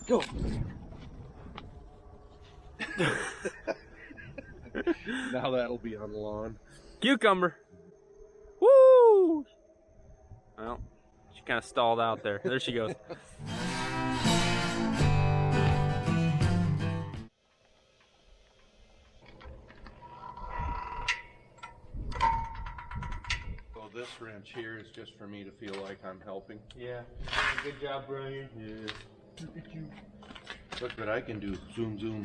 Go. Now that'll be on the lawn. Cucumber. Woo! Well, she kind of stalled out there. There she goes. So this wrench here is just for me to feel like I'm helping. Yeah. Good job, Brian. Yes. Look at you. Look what I can do. Zoom, zoom.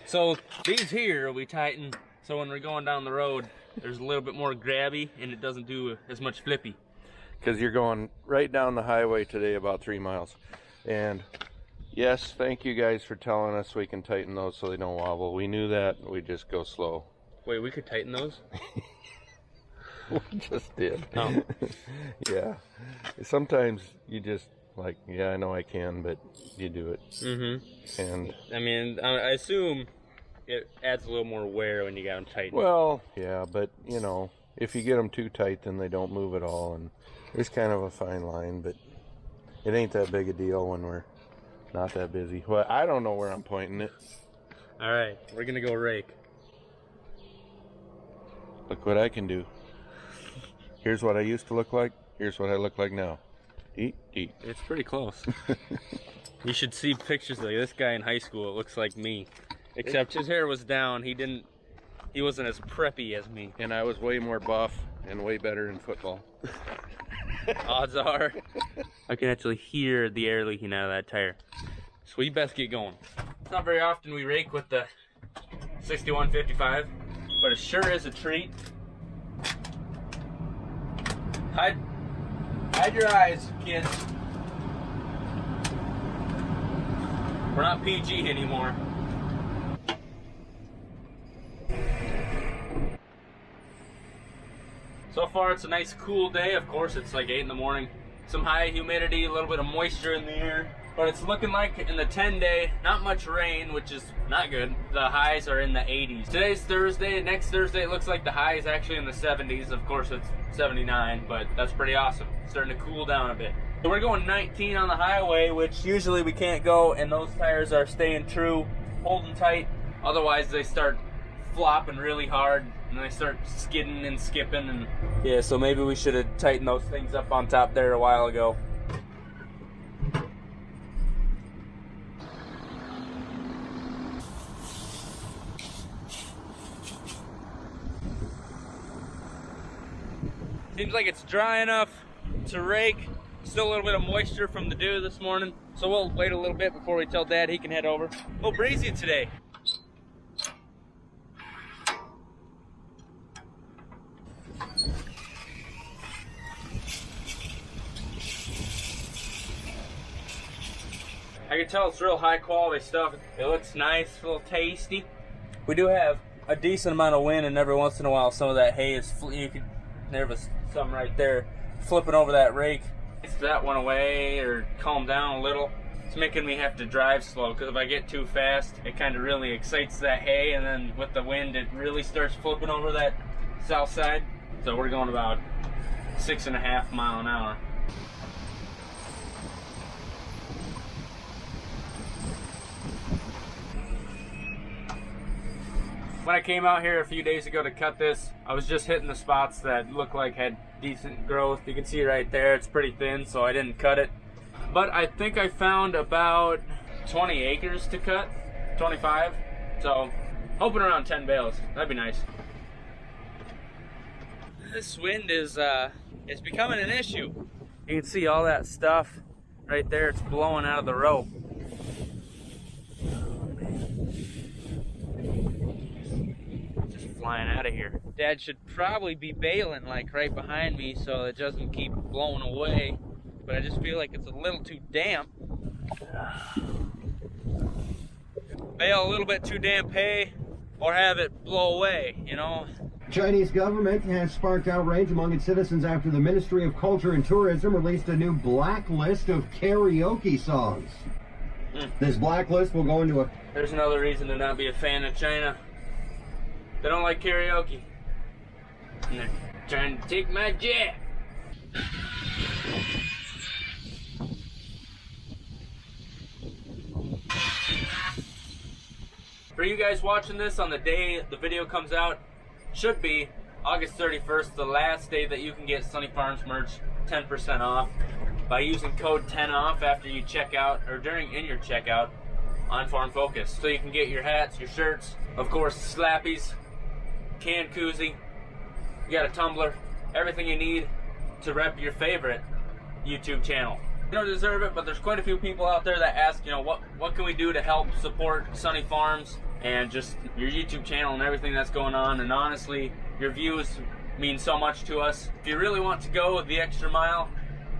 So these here we tighten so when we're going down the road there's a little bit more grabby and it doesn't do as much flippy. Because you're going right down the highway today about 3 miles. And yes, thank you guys for telling us we can tighten those so they don't wobble. We knew that. We just go slow. Wait, we could tighten those? We just did. Oh. Yeah. Sometimes you just like, yeah, I know I can, but you do it. Mm-hmm. And I mean, I assume it adds a little more wear when you got them tightened. well, yeah, but you know, if you get them too tight, then they don't move at all. And it's kind of a fine line, but it ain't that big a deal when we're not that busy. Well, I don't know where I'm pointing it. All right, we're gonna go rake. Look what I can do. Here's what I used to look like. Here's what I look like now. Eat, eat. It's pretty close. You should see pictures of this guy in high school. It looks like me, except his hair was down. He wasn't as preppy as me. And I was way more buff and way better in football. Odds are I can actually hear the air leaking out of that tire. So we best get going. It's not very often we rake with the 6155, but it sure is a treat. Hide your eyes, kids. We're not PG anymore. So far it's a nice cool day. Of course it's like 8 in the morning. Some high humidity, a little bit of moisture in the air. But it's looking like in the 10-day, not much rain, which is not good. The highs are in the 80s. Today's Thursday. Next Thursday it looks like the high is actually in the 70s. Of course it's 79, but that's pretty awesome. It's starting to cool down a bit. So we're going 19 on the highway, which usually we can't go, and those tires are staying true, holding tight. Otherwise they start flopping really hard and they start skidding and skipping. And yeah, so maybe we should have tightened those things up on top there a while ago. Seems like it's dry enough to rake. Still a little bit of moisture from the dew this morning. So we'll wait a little bit before we tell Dad he can head over. Oh, breezy today. I can tell it's real high quality stuff. It looks nice, a little tasty. We do have a decent amount of wind, and every once in a while some of that hay is, there was some right there flipping over that rake. If that went away or calmed down a little, it's making me have to drive slow, because if I get too fast it kind of really excites that hay, and then with the wind it really starts flipping over that south side. So we're going about 6.5 miles an hour. When I came out here a few days ago to cut this, I was just hitting the spots that looked like had decent growth. You can see right there, it's pretty thin, so I didn't cut it. But I think I found about 20 acres to cut, 25. So, hoping around 10 bales. That'd be nice. This wind is becoming an issue. You can see all that stuff right there. It's blowing out of the row. Flying out of here. Dad should probably be bailing like right behind me so it doesn't keep blowing away, but I just feel like it's a little too damp. Bale a little bit too damp hay or have it blow away, you know. Chinese government has sparked outrage among its citizens after the Ministry of Culture and Tourism released a new blacklist of karaoke songs. This blacklist will go into a... There's another reason to not be a fan of China. They don't like karaoke. And they're trying to take my jet. For you guys watching this on the day the video comes out, should be August 31st, the last day that you can get Sonne Farms merch 10% off by using code 10OFF after you check out, or in your checkout on Farm Focus. So you can get your hats, your shirts, of course slappies, can koozie, you got a tumbler, everything you need to rep your favorite YouTube channel. You don't deserve it, but there's quite a few people out there that ask, you know, what can we do to help support Sonne Farms and just your YouTube channel and everything that's going on. And honestly, your views mean so much to us. If you really want to go the extra mile,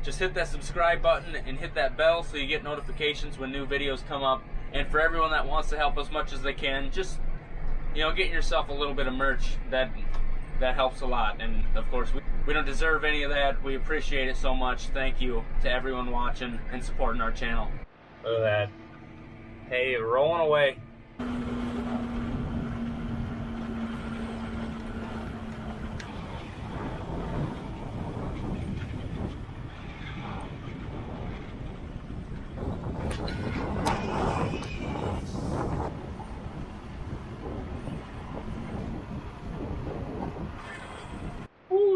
just hit that subscribe button and hit that bell so you get notifications when new videos come up. And for everyone that wants to help as much as they can, just, you know, get yourself a little bit of merch. That helps a lot. And of course, we don't deserve any of that. We appreciate it so much. Thank you to everyone watching and supporting our channel. Look at that. Hey, rolling away.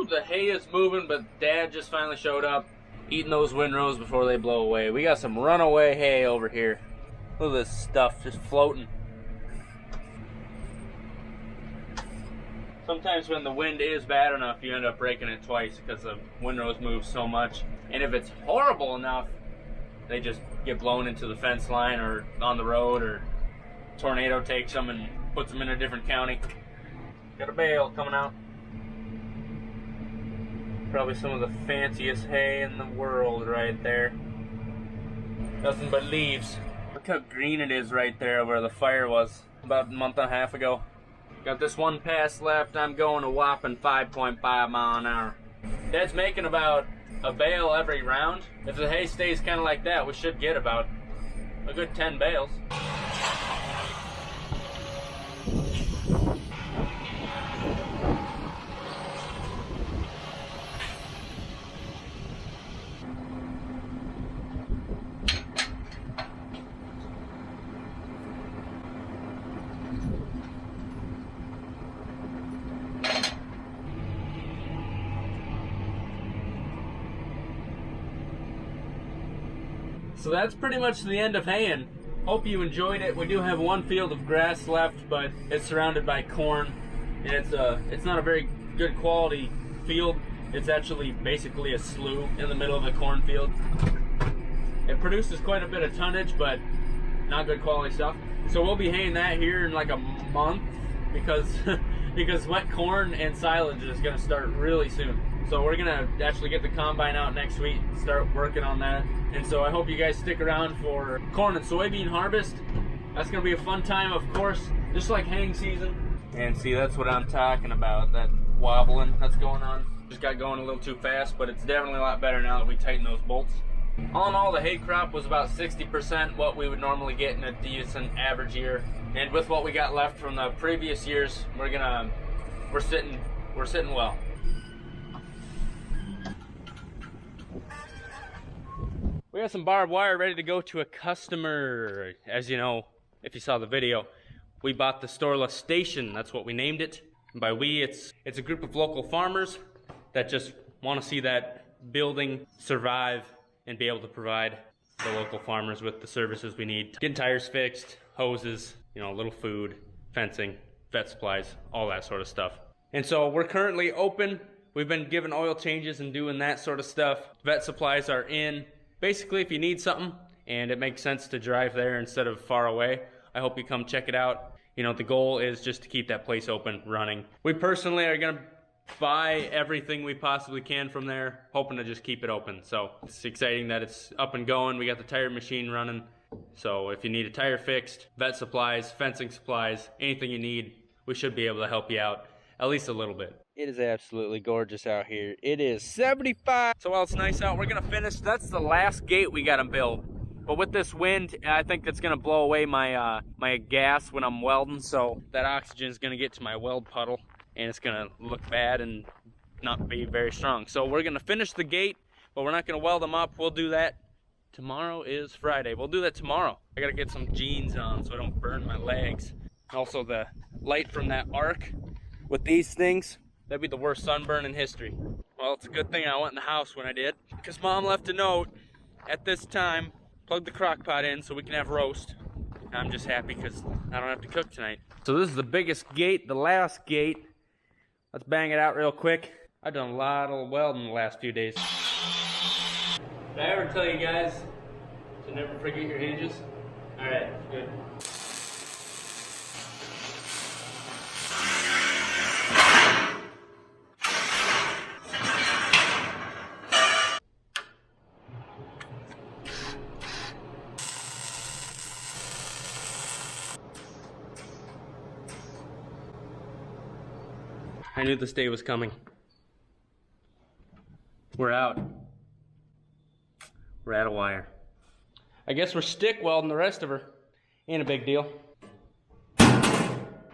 The hay is moving, but Dad just finally showed up, eating those windrows before they blow away. We got some runaway hay over here. Look at this stuff just floating. Sometimes when the wind is bad enough, you end up breaking it twice because the windrows move so much. And if it's horrible enough, they just get blown into the fence line or on the road, or tornado takes them and puts them in a different county. Got a bale coming out. Probably some of the fanciest hay in the world right there. Nothing but leaves. Look how green it is right there where the fire was about a month and a half ago. Got this one pass left. I'm going a whopping 5.5 mile an hour. Dad's making about a bale every round. If the hay stays kind of like that, we should get about a good 10 bales. So that's pretty much the end of haying. Hope you enjoyed it. We do have one field of grass left, but it's surrounded by corn. And it's not a very good quality field. It's actually basically a slough in the middle of a cornfield. It produces quite a bit of tonnage, but not good quality stuff. So we'll be haying that here in like a month because because wet corn and silage is gonna start really soon. So we're gonna actually get the combine out next week, start working on that. And so I hope you guys stick around for corn and soybean harvest. That's gonna be a fun time, of course, just like haying season. And see, that's what I'm talking about, that wobbling that's going on. Just got going a little too fast, but it's definitely a lot better now that we tighten those bolts. All in all, the hay crop was about 60% what we would normally get in a decent average year. And with what we got left from the previous years, we're sitting well. We got some barbed wire ready to go to a customer. As you know, if you saw the video, we bought the Storla Station. That's what we named it. And by we, it's a group of local farmers that just want to see that building survive and be able to provide the local farmers with the services we need. Getting tires fixed, hoses, you know, a little food, fencing, vet supplies, all that sort of stuff. And so we're currently open. We've been giving oil changes and doing that sort of stuff. Vet supplies are in. Basically, if you need something and it makes sense to drive there instead of far away, I hope you come check it out. You know, the goal is just to keep that place open, running. We personally are gonna buy everything we possibly can from there, hoping to just keep it open. So it's exciting that it's up and going. We got the tire machine running. So if you need a tire fixed, vet supplies, fencing supplies, anything you need, we should be able to help you out at least a little bit. It is absolutely gorgeous out here. It is 75. So while it's nice out, we're gonna finish. That's the last gate we gotta build. But with this wind, I think that's gonna blow away my my gas when I'm welding. So that oxygen is gonna get to my weld puddle, and it's gonna look bad and not be very strong. So we're gonna finish the gate, but we're not gonna weld them up. We'll do that. Tomorrow is Friday. We'll do that tomorrow. I gotta get some jeans on so I don't burn my legs. Also, the light from that arc with these things, that'd be the worst sunburn in history. Well, it's a good thing I went in the house when I did, because Mom left a note at this time, plug the crock pot in so we can have roast. And I'm just happy because I don't have to cook tonight. So this is the biggest gate, the last gate. Let's bang it out real quick. I've done a lot of welding the last few days. Did I ever tell you guys to never forget your hinges? All right, good. I knew this day was coming. We're out. We're out of wire. I guess we're stick welding the rest of her. Ain't a big deal.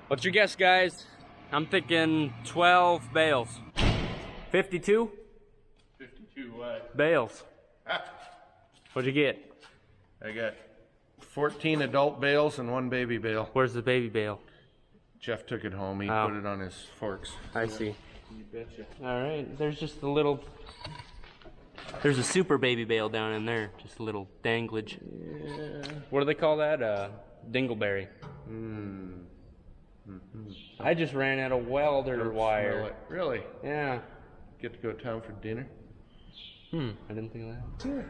What's your guess, guys? I'm thinking 12 bales. 52? 52 what? Bales. What'd you get? I got 14 adult bales and 1 baby bale. Where's the baby bale? Jeff took it home. He Oh. put it on his forks. I see. You betcha. All right, there's just a little... There's a super baby bale down in there. Just a little danglage. Yeah. What do they call that? Dingleberry. I just ran out of welder Don't wire. smell it. Really? Yeah. Get to go to town for dinner? I didn't think of that.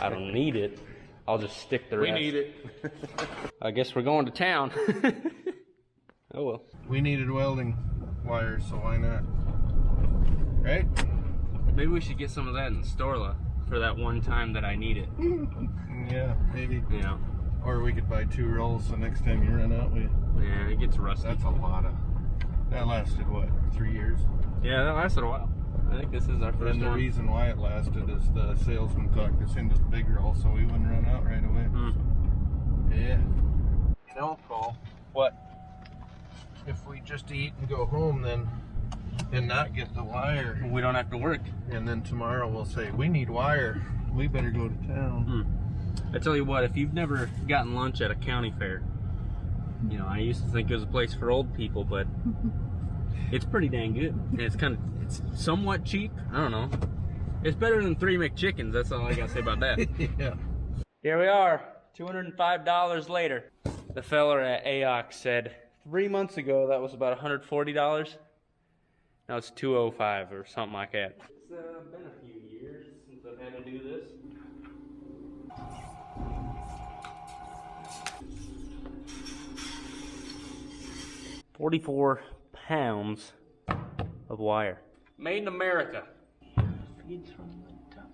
I don't need it. I'll just stick the rest. We need it. I guess we're going to town. Oh well. We needed welding wires, so why not? Right? Maybe we should get some of that in Storla for that one time that I need it. Yeah, maybe. You know. Or we could buy 2 rolls, so next time you run out, Yeah, it gets rusty. that's a lot of... That lasted, what, 3 years? Yeah, that lasted a while. I think this is our first And the one. reason why it lasted is the salesman talked us into the big roll, so we wouldn't run out right away. Yeah. No, Paul. What? If we just eat and go home, then and not get the wire, We don't have to work. and then tomorrow we'll say we need wire, we better go to town. I tell you what, if you've never gotten lunch at a county fair, you know, I used to think it was a place for old people, but it's pretty dang good. And it's somewhat cheap. I don't know. It's better than 3 McChickens. That's all I gotta say about that. Yeah. Here we are, $205 later. The fella at AOX said 3 months ago that was about $140. Now it's $205 or something like that. It's been a few years since I've had to do this. $44 pounds of wire. Made in America. Feeds from the top.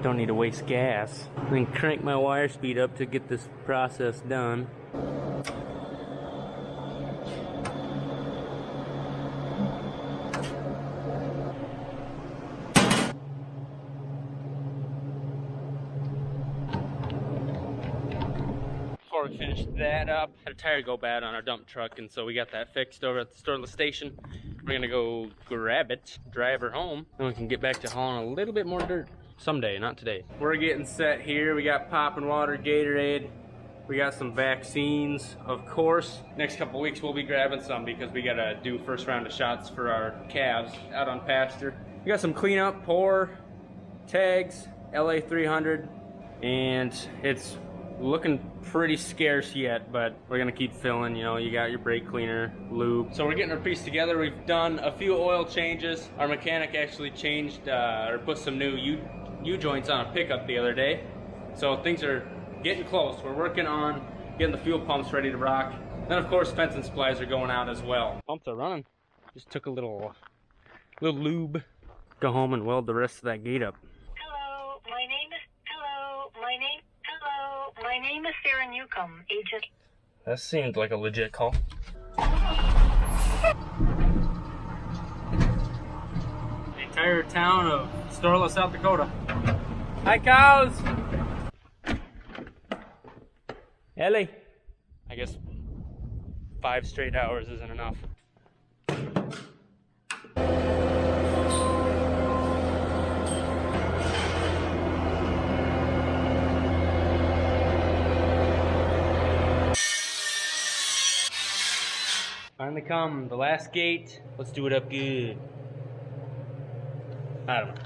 Don't need to waste gas. Then crank my wire speed up to get this process done. Before we finish that up, had a tire go bad on our dump truck, and so we got that fixed over at the Storla station. We're gonna go grab it, drive her home, and we can get back to hauling a little bit more dirt. Someday, not today. We're getting set here. We got popping water, Gatorade. We got some vaccines, of course. Next couple weeks we'll be grabbing some because we gotta do first round of shots for our calves out on pasture. We got some cleanup, pour, tags, LA 300, and it's looking pretty scarce yet, but we're gonna keep filling. You know, you got your brake cleaner, lube. So we're getting our piece together. We've done a few oil changes. Our mechanic actually changed or put some new U-joints on a pickup the other day. So things are getting close. We're working on getting the fuel pumps ready to rock. Then of course fencing supplies are going out as well. Pumps are running. Just took a little lube. Go home and weld the rest of that gate up. name is Sarah Newcomb, agent. That seemed like a legit call. The entire town of Storla, South Dakota. Hi, cows! Ellie. I guess 5 straight hours isn't enough. Finally come, the last gate. Let's do it up good. I don't know.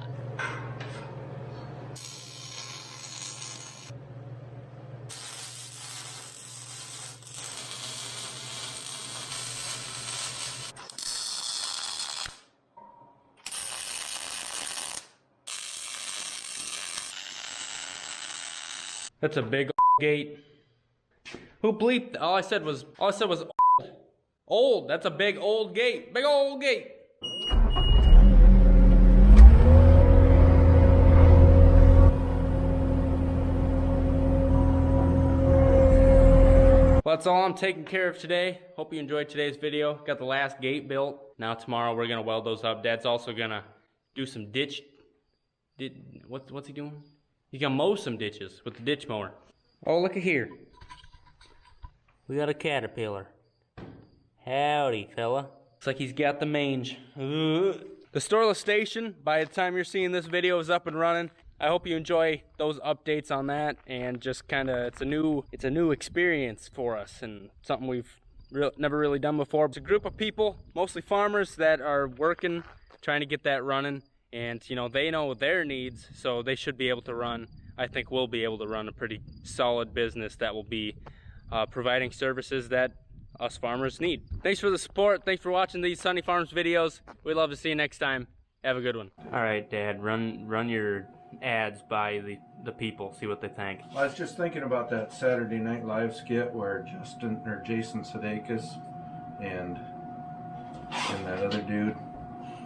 That's a big gate. Who bleeped? All I said was old. Old. That's a big old gate. Big old gate. Well, that's all I'm taking care of today. Hope you enjoyed today's video. Got the last gate built. Now tomorrow we're gonna weld those up. Dad's also gonna do some what's he doing? He's gonna mow some ditches with the ditch mower. Oh, look at here. We got a caterpillar. Howdy, fella. Looks like he's got the mange. The Storla station, by the time you're seeing this video, is up and running. I hope you enjoy those updates on that, and just kind of, it's a new experience for us, and something we've never really done before. It's a group of people, mostly farmers, that are working, trying to get that running, and you know, they know their needs, so they should be able to run. I think we'll be able to run a pretty solid business that will be providing services that us farmers need. Thanks for the support. Thanks for watching these Sonne Farms videos. We'd love to see you next time. Have a good one. All right, Dad, run your ads by the people, see what they think. I was just thinking about that Saturday Night Live skit where Jason Sudeikis and that other dude,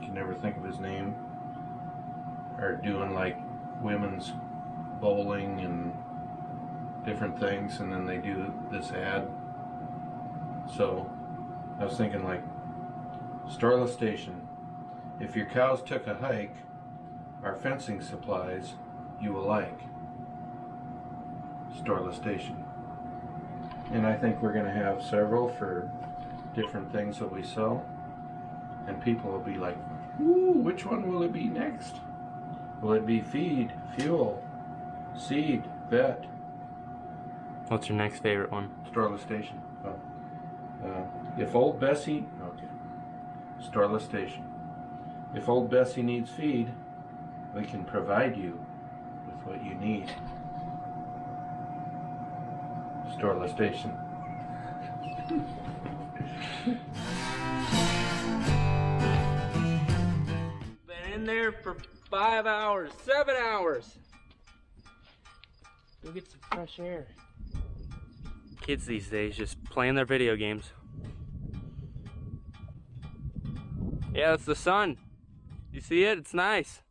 can never think of his name, are doing like women's bowling and different things, and then they do this ad. So I was thinking, like, Storla Station, if your cows took a hike, our fencing supplies you will like. Storla Station. And I think we're going to have several for different things that we sell, and people will be like, ooh, which one will it be next? Will it be feed, fuel, seed, vet? What's your next favorite one? Storla Station. Oh. If old Bessie, okay, Storla Station. If old Bessie needs feed, we can provide you with what you need. Storla Station. Been in there for 5 hours, 7 hours. Go get some fresh air. Kids these days just playing their video games. Yeah, that's the sun. You see it? It's nice.